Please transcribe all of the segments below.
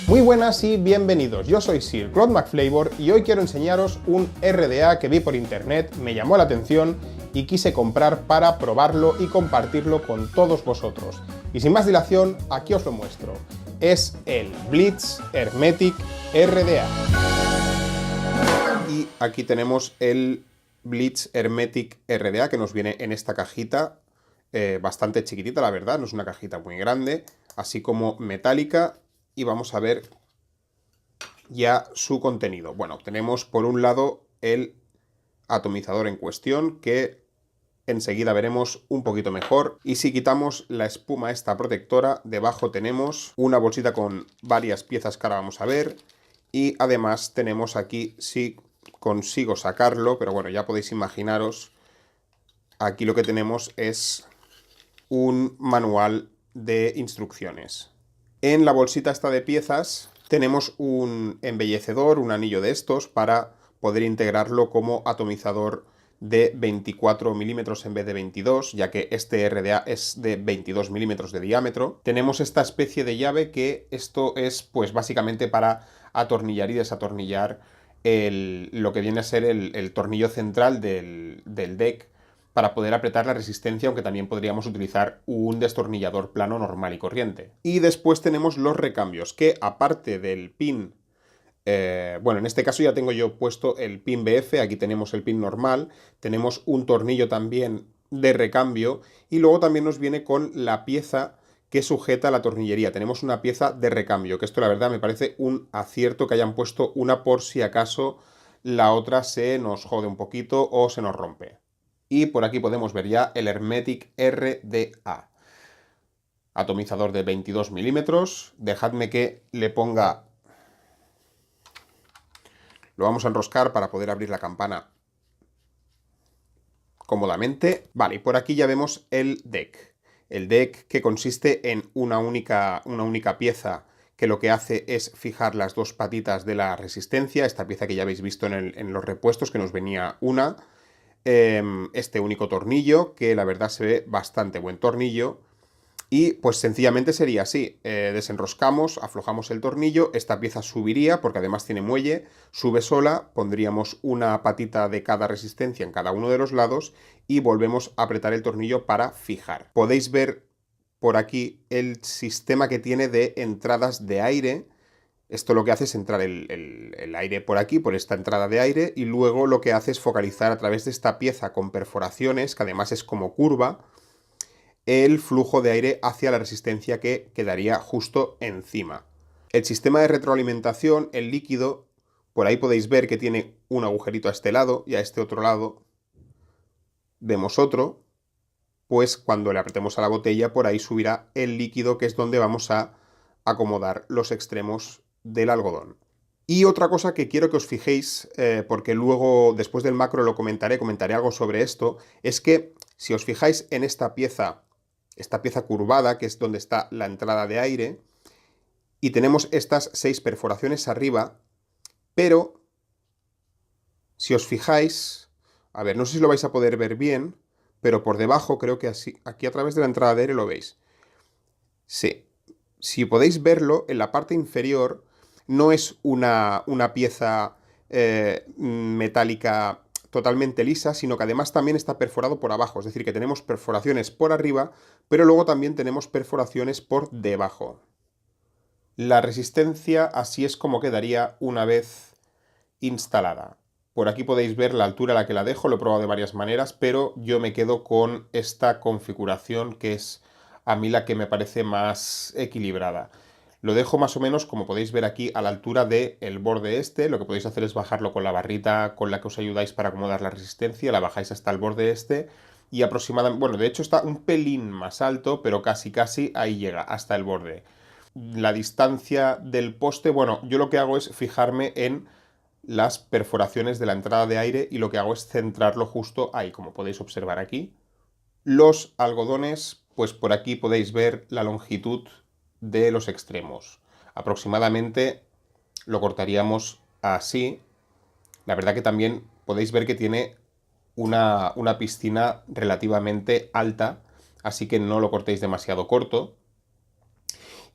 Muy buenas y bienvenidos, yo soy Sir Claude McFlavor y hoy quiero enseñaros un RDA que vi por internet, me llamó la atención y quise comprar para probarlo y compartirlo con todos vosotros. Y sin más dilación, aquí os lo muestro. Es el Blitz Hermetic RDA. Y aquí tenemos el Blitz Hermetic RDA que nos viene en esta cajita, bastante chiquitita la verdad, no es una cajita muy grande, así como metálica. Y vamos a ver ya su contenido. Bueno, tenemos por un lado el atomizador en cuestión, que enseguida veremos un poquito mejor. Y si quitamos la espuma esta protectora, debajo tenemos una bolsita con varias piezas que ahora vamos a ver. Y además tenemos aquí, si consigo sacarlo, pero bueno, ya podéis imaginaros, aquí lo que tenemos es un manual de instrucciones. En la bolsita esta de piezas tenemos un embellecedor, un anillo de estos, para poder integrarlo como atomizador de 24 milímetros en vez de 22, ya que este RDA es de 22 milímetros de diámetro. Tenemos esta especie de llave que esto es pues básicamente para atornillar y desatornillar lo que viene a ser el tornillo central del deck, para poder apretar la resistencia, aunque también podríamos utilizar un destornillador plano normal y corriente. Y después tenemos los recambios, que aparte del pin, bueno, en este caso ya tengo yo puesto el pin BF, aquí tenemos el pin normal, tenemos un tornillo también de recambio, y luego también nos viene con la pieza que sujeta la tornillería. Tenemos una pieza de recambio, que esto la verdad me parece un acierto que hayan puesto una por si acaso la otra se nos jode un poquito o se nos rompe. Y por aquí podemos ver ya el Hermetic RDA. Atomizador de 22 milímetros. Dejadme que le ponga... Lo vamos a enroscar para poder abrir la campana cómodamente. Vale, y por aquí ya vemos el deck. El deck que consiste en una única pieza que lo que hace es fijar las dos patitas de la resistencia. Esta pieza que ya habéis visto en los repuestos, que nos venía una. Este único tornillo, que la verdad se ve bastante buen tornillo, y pues sencillamente sería así: desenroscamos, aflojamos el tornillo, esta pieza subiría porque además tiene muelle, sube sola, pondríamos una patita de cada resistencia en cada uno de los lados y volvemos a apretar el tornillo para fijar. Podéis ver por aquí el sistema que tiene de entradas de aire. Esto lo que hace es entrar el aire por aquí, por esta entrada de aire, y luego lo que hace es focalizar a través de esta pieza con perforaciones, que además es como curva, el flujo de aire hacia la resistencia que quedaría justo encima. El sistema de retroalimentación, el líquido, por ahí podéis ver que tiene un agujerito a este lado y a este otro lado vemos otro. Pues cuando le apretemos a la botella, por ahí subirá el líquido, que es donde vamos a acomodar los extremos del algodón. Y otra cosa que quiero que os fijéis, porque luego después del macro lo comentaré algo sobre esto, es que si os fijáis en esta pieza curvada, que es donde está la entrada de aire, y tenemos estas 6 perforaciones arriba, pero si os fijáis, a ver, no sé si lo vais a poder ver bien, pero por debajo creo que así, aquí a través de la entrada de aire lo veis. Sí, si podéis verlo, en la parte inferior no es una pieza metálica totalmente lisa, sino que además también está perforado por abajo. Es decir, que tenemos perforaciones por arriba, pero luego también tenemos perforaciones por debajo. La resistencia así es como quedaría una vez instalada. Por aquí podéis ver la altura a la que la dejo, lo he probado de varias maneras, pero yo me quedo con esta configuración, que es a mí la que me parece más equilibrada. Lo dejo más o menos, como podéis ver aquí, a la altura del borde este. Lo que podéis hacer es bajarlo con la barrita con la que os ayudáis para acomodar la resistencia, la bajáis hasta el borde este y aproximadamente, bueno, de hecho está un pelín más alto, pero casi ahí llega, hasta el borde. La distancia del poste, bueno, yo lo que hago es fijarme en las perforaciones de la entrada de aire y lo que hago es centrarlo justo ahí, como podéis observar aquí. Los algodones, pues por aquí podéis ver la longitud de los extremos. Aproximadamente lo cortaríamos así. La verdad que también podéis ver que tiene una piscina relativamente alta, así que no lo cortéis demasiado corto.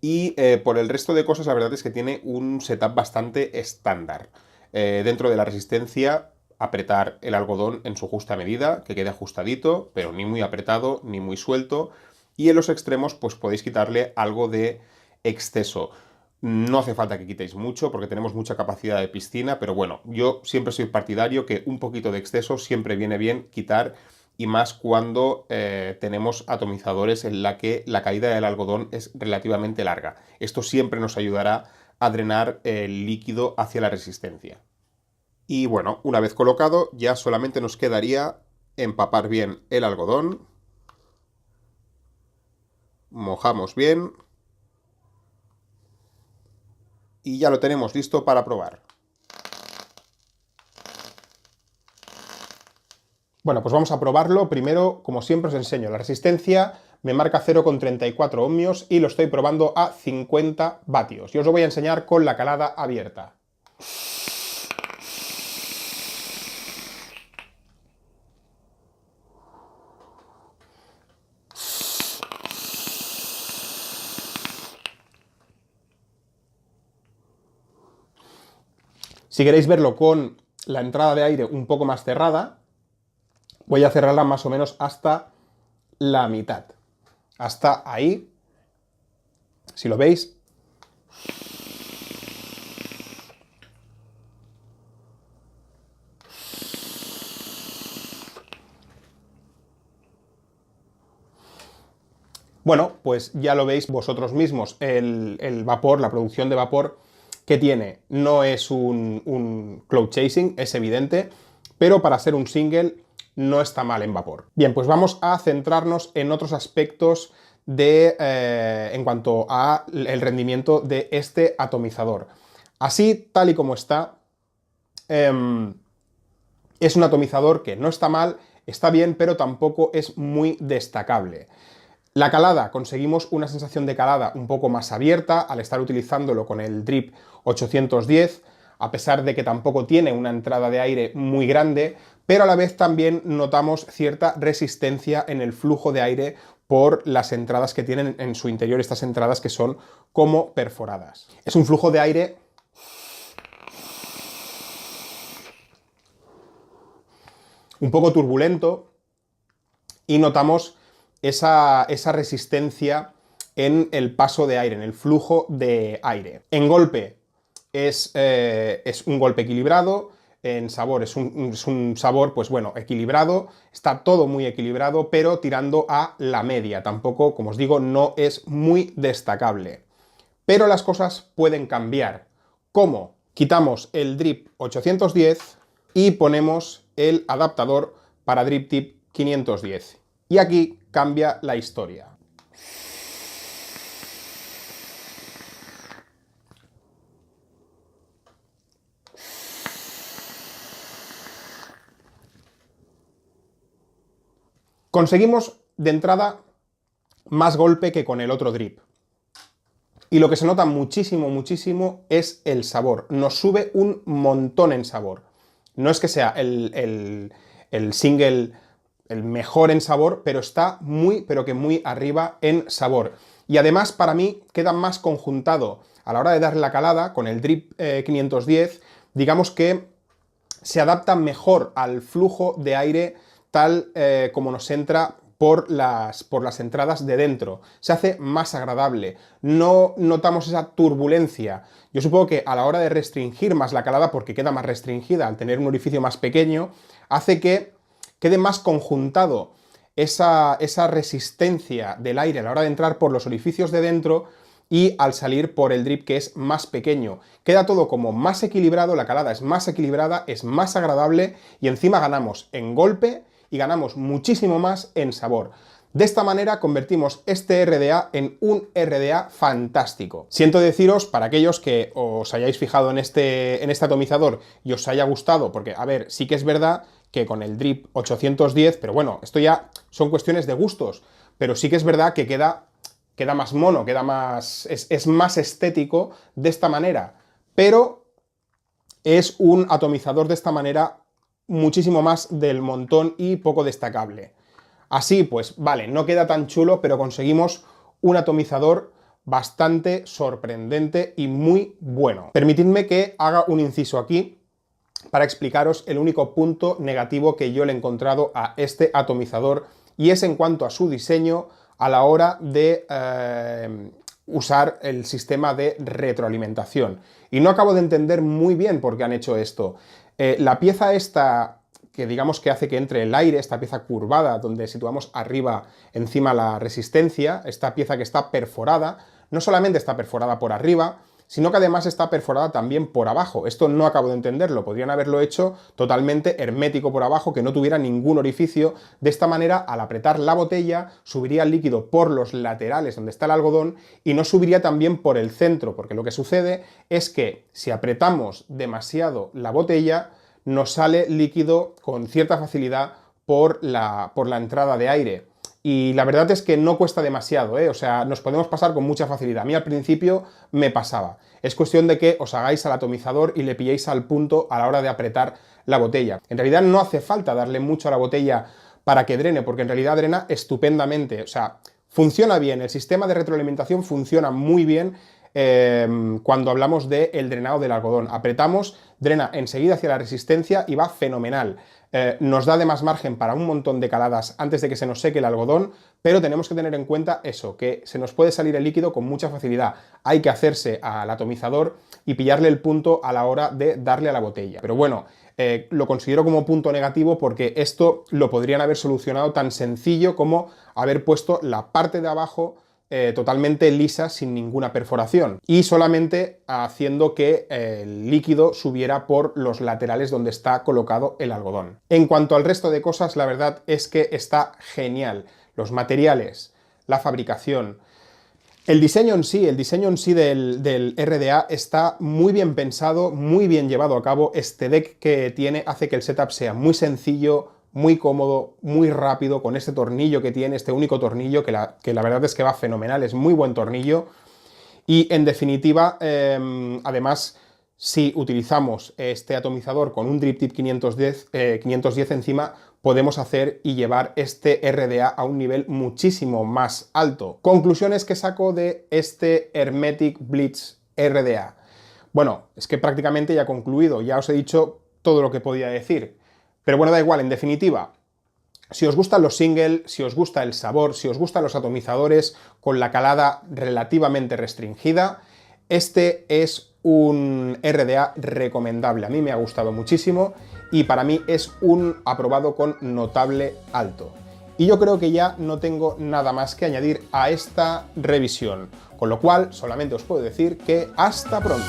Y por el resto de cosas, la verdad es que tiene un setup bastante estándar. Dentro de la resistencia, apretar el algodón en su justa medida, que quede ajustadito, pero ni muy apretado ni muy suelto. Y en los extremos, pues podéis quitarle algo de exceso. No hace falta que quitéis mucho porque tenemos mucha capacidad de piscina, pero bueno, yo siempre soy partidario que un poquito de exceso siempre viene bien quitar, y más cuando tenemos atomizadores en la que la caída del algodón es relativamente larga. Esto siempre nos ayudará a drenar el líquido hacia la resistencia. Y bueno, una vez colocado, ya solamente nos quedaría empapar bien el algodón, mojamos bien y ya lo tenemos listo para probar. Bueno, pues vamos a probarlo. Primero, como siempre os enseño, la resistencia me marca 0,34 ohmios y lo estoy probando a 50 vatios. Y os lo voy a enseñar con la calada abierta. Si queréis verlo con la entrada de aire un poco más cerrada, voy a cerrarla más o menos hasta la mitad. Hasta ahí, si lo veis. Bueno, pues ya lo veis vosotros mismos, el vapor, la producción de vapor que tiene. No es un cloud chasing, es evidente, pero para ser un single no está mal en vapor. Bien, pues vamos a centrarnos en otros aspectos en cuanto a el rendimiento de este atomizador. Así, tal y como está, es un atomizador que no está mal, está bien, pero tampoco es muy destacable. La calada, conseguimos una sensación de calada un poco más abierta al estar utilizándolo con el drip 810, a pesar de que tampoco tiene una entrada de aire muy grande, pero a la vez también notamos cierta resistencia en el flujo de aire por las entradas que tienen en su interior, estas entradas que son como perforadas. Es un flujo de aire un poco turbulento y notamos esa resistencia en el paso de aire, en el flujo de aire. En golpe es un golpe equilibrado, en sabor es un sabor, pues bueno, equilibrado, está todo muy equilibrado, pero tirando a la media. Tampoco, como os digo, no es muy destacable. Pero las cosas pueden cambiar. ¿Cómo? Quitamos el drip 810 y ponemos el adaptador para drip tip 510. Y aquí cambia la historia. Conseguimos de entrada más golpe que con el otro drip. Y lo que se nota muchísimo, muchísimo es el sabor. Nos sube un montón en sabor. No es que sea el single el mejor en sabor, pero está muy, pero que muy arriba en sabor. Y además, para mí, queda más conjuntado a la hora de darle la calada con el drip 510. Digamos que se adapta mejor al flujo de aire tal como nos entra por las entradas de dentro. Se hace más agradable. No notamos esa turbulencia. Yo supongo que a la hora de restringir más la calada, porque queda más restringida al tener un orificio más pequeño, hace que quede más conjuntado esa resistencia del aire a la hora de entrar por los orificios de dentro y al salir por el drip, que es más pequeño. Queda todo como más equilibrado, la calada es más equilibrada, es más agradable y encima ganamos en golpe y ganamos muchísimo más en sabor. De esta manera convertimos este RDA en un RDA fantástico. Siento deciros, para aquellos que os hayáis fijado en este atomizador y os haya gustado, porque, a ver, sí que es verdad que con el drip 810, pero bueno, esto ya son cuestiones de gustos, pero sí que es verdad que queda más mono, queda más, es más estético de esta manera, pero es un atomizador de esta manera muchísimo más del montón y poco destacable. Así, pues vale, no queda tan chulo, pero conseguimos un atomizador bastante sorprendente y muy bueno. Permitidme que haga un inciso aquí para explicaros el único punto negativo que yo le he encontrado a este atomizador, y es en cuanto a su diseño a la hora de usar el sistema de retroalimentación. Y no acabo de entender muy bien por qué han hecho esto. La pieza esta que digamos que hace que entre el aire, esta pieza curvada donde situamos arriba encima la resistencia, esta pieza que está perforada, no solamente está perforada por arriba, sino que además está perforada también por abajo. Esto no acabo de entenderlo, podrían haberlo hecho totalmente hermético por abajo, que no tuviera ningún orificio. De esta manera, al apretar la botella, subiría el líquido por los laterales donde está el algodón y no subiría también por el centro, porque lo que sucede es que si apretamos demasiado la botella, nos sale líquido con cierta facilidad por la entrada de aire. Y la verdad es que no cuesta demasiado, o sea, nos podemos pasar con mucha facilidad. A mí al principio me pasaba. Es cuestión de que os hagáis al atomizador y le pilléis al punto a la hora de apretar la botella. En realidad no hace falta darle mucho a la botella para que drene, porque en realidad drena estupendamente. O sea, funciona bien, el sistema de retroalimentación funciona muy bien. Cuando hablamos del drenado del algodón, apretamos, drena enseguida hacia la resistencia y va fenomenal. Nos da además margen para un montón de caladas antes de que se nos seque el algodón, pero tenemos que tener en cuenta eso, que se nos puede salir el líquido con mucha facilidad. Hay que hacerse al atomizador y pillarle el punto a la hora de darle a la botella. Pero bueno, lo considero como punto negativo porque esto lo podrían haber solucionado tan sencillo como haber puesto la parte de abajo totalmente lisa, sin ninguna perforación, y solamente haciendo que el líquido subiera por los laterales donde está colocado el algodón. En cuanto al resto de cosas, la verdad es que está genial. Los materiales, la fabricación, el diseño en sí del RDA está muy bien pensado, muy bien llevado a cabo. Este deck que tiene hace que el setup sea muy sencillo, muy cómodo, muy rápido, con este tornillo que tiene, este único tornillo, que la verdad es que va fenomenal, es muy buen tornillo. Y en definitiva, además, si utilizamos este atomizador con un Drip Tip 510 encima, podemos hacer y llevar este RDA a un nivel muchísimo más alto. Conclusiones que saco de este Hermetic Blitz RDA. Bueno, es que prácticamente ya he concluido, ya os he dicho todo lo que podía decir. Pero bueno, da igual, en definitiva, si os gustan los single, si os gusta el sabor, si os gustan los atomizadores con la calada relativamente restringida, este es un RDA recomendable. A mí me ha gustado muchísimo y para mí es un aprobado con notable alto. Y yo creo que ya no tengo nada más que añadir a esta revisión, con lo cual solamente os puedo decir que hasta pronto.